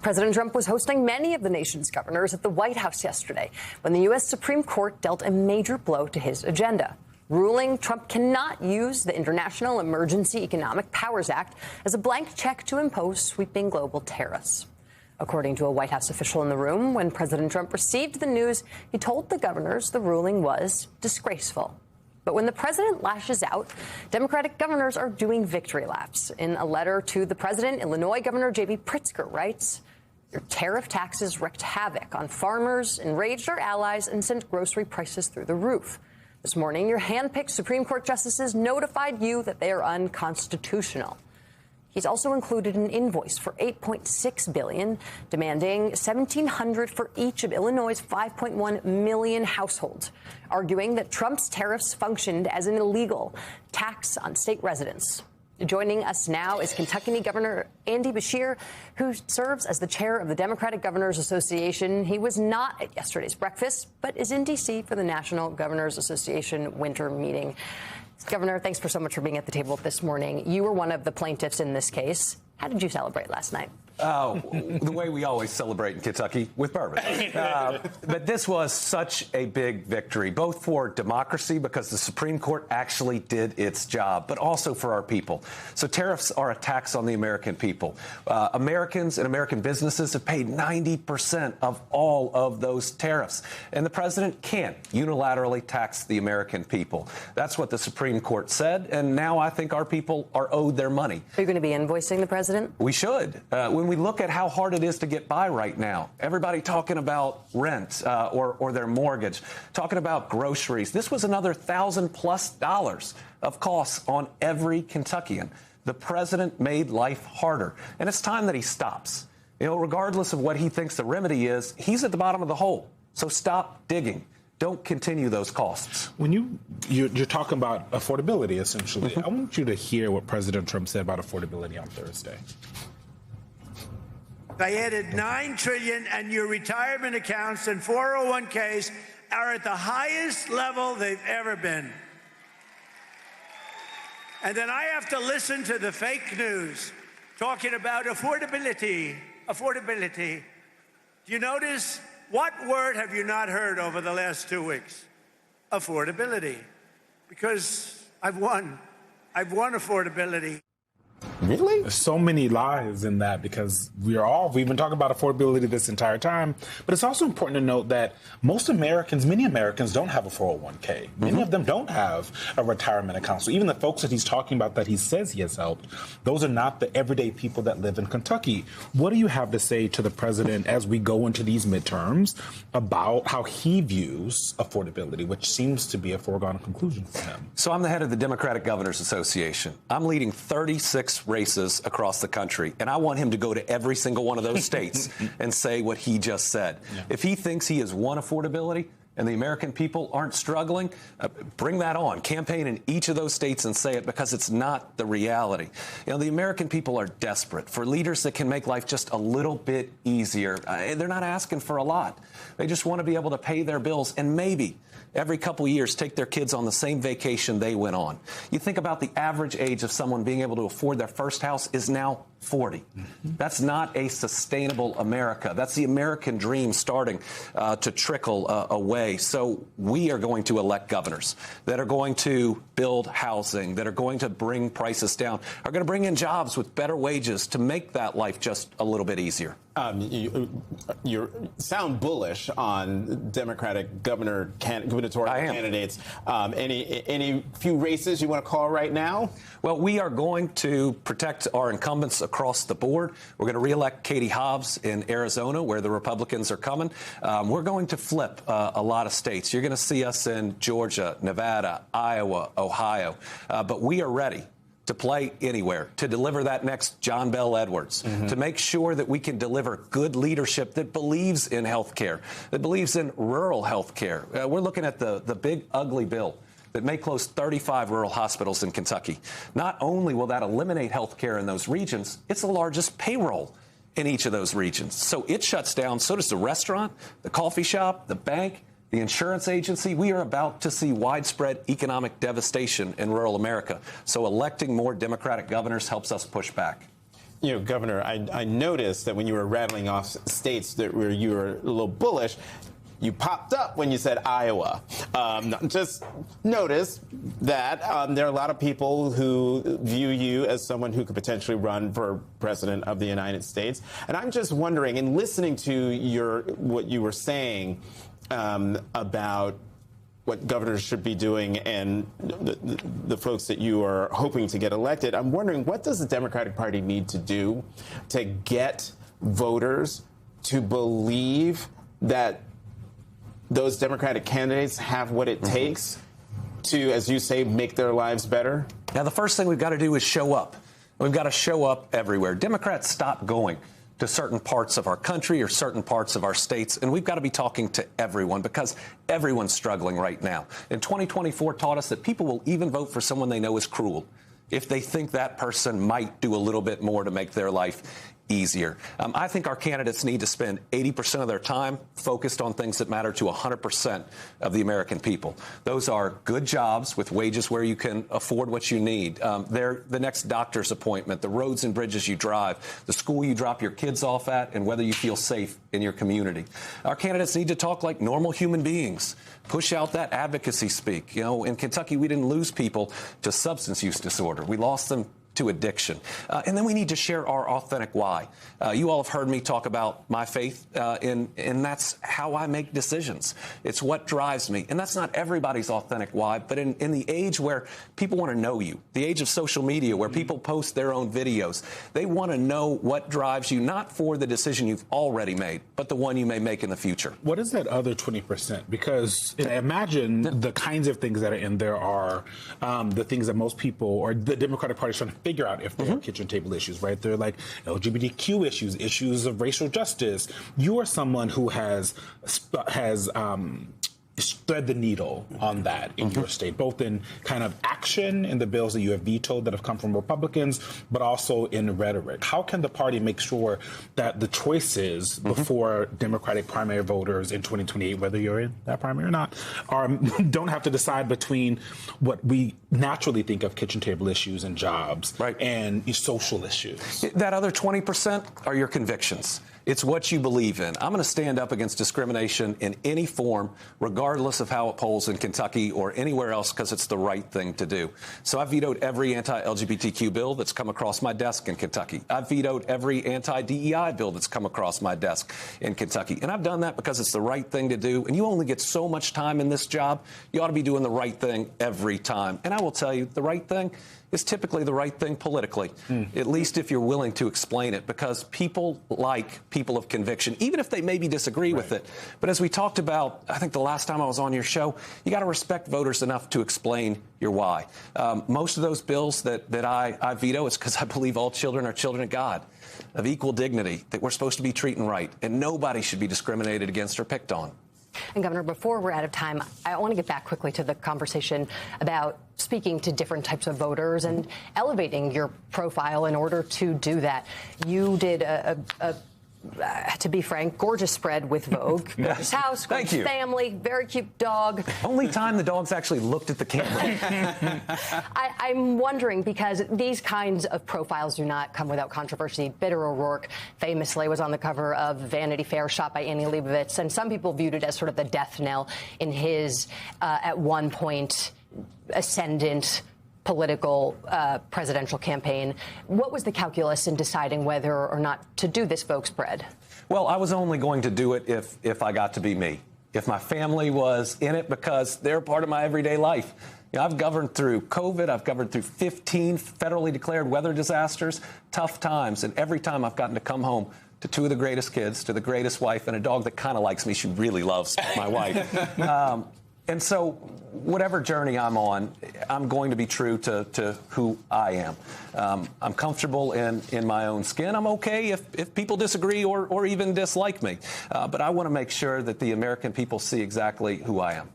President Trump was hosting many of the nation's governors at the White House yesterday when the U.S. Supreme Court dealt a major blow to his agenda, ruling Trump cannot use the International Emergency Economic Powers Act as a blank check to impose sweeping global tariffs. According to a White House official in the room, when President Trump received the news, he told the governors the ruling was disgraceful. But when the president lashes out, Democratic governors are doing victory laps. In a letter to the president, Illinois Governor J.B. Pritzker writes, "Your tariff taxes wreaked havoc on farmers, enraged our allies, and sent grocery prices through the roof. This morning, your hand-picked Supreme Court justices notified you that they are unconstitutional." He's also included an invoice for $8.6 billion, demanding $1,700 for each of Illinois' 5.1 million households, arguing that Trump's tariffs functioned as an illegal tax on state residents. Joining us now is Kentucky Governor Andy Beshear, who serves as the chair of the Democratic Governors Association. He was not at yesterday's breakfast, but is in D.C. for the National Governors Association winter meeting. Governor, thanks for so much for being at the table this morning. You were one of the plaintiffs in this case. How did you celebrate last night? Oh, the way we always celebrate in Kentucky, with bourbon. But this was such a big victory, both for democracy, because the Supreme Court actually did its job, but also for our people. So tariffs are a tax on the American people. Americans and American businesses have paid 90% of all of those tariffs. And the president can't unilaterally tax the American people. That's what the Supreme Court said. And now I think our people are owed their money. Are you going to be invoicing the president? We should. When we look at how hard it is to get by right now, everybody talking about rent or their mortgage, talking about groceries. This was another $1,000+ of costs on every Kentuckian. The president made life harder, and it's time that he stops. You know, regardless of what he thinks the remedy is, he's at the bottom of the hole. So stop digging. Don't continue those costs. When you're talking about affordability, essentially, I want you to hear what President Trump said about affordability on Thursday. I added $9 trillion, and your retirement accounts and 401ks are at the highest level they've ever been. And then I have to listen to the fake news talking about affordability. Affordability. Do you notice? What word have you not heard over the last 2 weeks? Affordability. Because I've won. I've won affordability. Really? There's so many lies in that, because we've been talking about affordability this entire time. But it's also important to note that many Americans don't have a 401k. Many of them don't have a retirement account. So even the folks that he's talking about that he says he has helped, those are not the everyday people that live in Kentucky. What do you have to say to the president as we go into these midterms about how he views affordability, which seems to be a foregone conclusion for him? So I'm the head of the Democratic Governors Association. I'm leading 36 races across the country, and I want him to go to every single one of those states and say what he just said. Yeah. If he thinks he has won affordability and the American people aren't struggling, bring that on. Campaign in each of those states and say it, because it's not the reality. You know, the American people are desperate for leaders that can make life just a little bit easier. They're not asking for a lot. They just want to be able to pay their bills and maybe every couple of years take their kids on the same vacation they went on. You think about the average age of someone being able to afford their first house is now 40. That's not a sustainable America. That's the American dream starting to trickle away. So we are going to elect governors that are going to build housing, that are going to bring prices down, are going to bring in jobs with better wages to make that life just a little bit easier. You sound bullish on Democratic gubernatorial candidates. Any few races you want to call right now? Well, we are going to protect our incumbents across the board. We're going to reelect Katie Hobbs in Arizona, where the Republicans are coming. We're going to flip a lot of states. You're going to see us in Georgia, Nevada, Iowa, Ohio. But we are ready to play anywhere, to deliver that next John Bel Edwards, to make sure that we can deliver good leadership that believes in health care, that believes in rural health care. We're looking at the big, ugly bill that may close 35 rural hospitals in Kentucky. Not only will that eliminate health care in those regions, it's the largest payroll in each of those regions. So it shuts down. So does the restaurant, the coffee shop, the bank, the insurance agency. We are about to see widespread economic devastation in rural America. So electing more Democratic governors helps us push back. Governor, I noticed that when you were rattling off states where you were a little bullish, you popped up when you said Iowa. Just notice that there are a lot of people who view you as someone who could potentially run for president of the United States. And I'm just wondering, in listening to what you were saying about what governors should be doing and the folks that you are hoping to get elected, I'm wondering, what does the Democratic Party need to do to get voters to believe that those Democratic candidates have what it takes to, as you say, make their lives better? Now, the first thing we've got to do is show up. We've got to show up everywhere. Democrats stop going to certain parts of our country or certain parts of our states, and we've got to be talking to everyone because everyone's struggling right now. And 2024 taught us that people will even vote for someone they know is cruel if they think that person might do a little bit more to make their life easier. I think our candidates need to spend 80% of their time focused on things that matter to 100% of the American people. Those are good jobs with wages where you can afford what you need. They're the next doctor's appointment, the roads and bridges you drive, the school you drop your kids off at, and whether you feel safe in your community. Our candidates need to talk like normal human beings. Push out that advocacy speak. In Kentucky, we didn't lose people to substance use disorder. We lost them to addiction. And then we need to share our authentic why. You all have heard me talk about my faith, and that's how I make decisions. It's what drives me. And that's not everybody's authentic why, but in the age where people want to know you, the age of social media where people post their own videos, they want to know what drives you, not for the decision you've already made, but the one you may make in the future. What is that other 20%? Because imagine the kinds of things that are in there are the things that most people or the Democratic Party is trying to figure out if there are kitchen table issues, right? They're like LGBTQ issues, issues of racial justice. You are someone who has thread the needle on that in your state, both in kind of action in the bills that you have vetoed that have come from Republicans, but also in rhetoric. How can the party make sure that the choices before Democratic primary voters in 2028, whether you're in that primary or not, don't have to decide between what we naturally think of kitchen table issues and jobs and social issues? That other 20% are your convictions. It's what you believe in. I'm going to stand up against discrimination in any form, regardless of how it polls in Kentucky or anywhere else, because it's the right thing to do. So I vetoed every anti-LGBTQ bill that's come across my desk in Kentucky. I vetoed every anti-DEI bill that's come across my desk in Kentucky. And I've done that because it's the right thing to do. And you only get so much time in this job. You ought to be doing the right thing every time. And I will tell you, the right thing is typically the right thing politically, at least if you're willing to explain it, because people like people of conviction, even if they maybe disagree with it. But as we talked about, I think the last time I was on your show, you got to respect voters enough to explain your why. Most of those bills that I veto is because I believe all children are children of God, of equal dignity, that we're supposed to be treating right, and nobody should be discriminated against or picked on. And, Governor, before we're out of time, I want to get back quickly to the conversation about speaking to different types of voters and elevating your profile in order to do that. You did to be frank, gorgeous spread with Vogue. Gorgeous house, gorgeous family, very cute dog. Only time the dogs actually looked at the camera. I'm wondering, because these kinds of profiles do not come without controversy. Beto O'Rourke famously was on the cover of Vanity Fair, shot by Annie Leibovitz, and some people viewed it as sort of the death knell in his, at one point, ascendant political presidential campaign. What was the calculus in deciding whether or not to do this Vogue spread? Well, I was only going to do it if I got to be me, if my family was in it, because they're part of my everyday life. I've governed through COVID. I've governed through 15 federally declared weather disasters, tough times. And every time I've gotten to come home to two of the greatest kids, to the greatest wife, and a dog that kind of likes me. She really loves my wife. And so whatever journey I'm on, I'm going to be true to who I am. I'm comfortable in my own skin. I'm okay if people disagree or even dislike me. But I want to make sure that the American people see exactly who I am.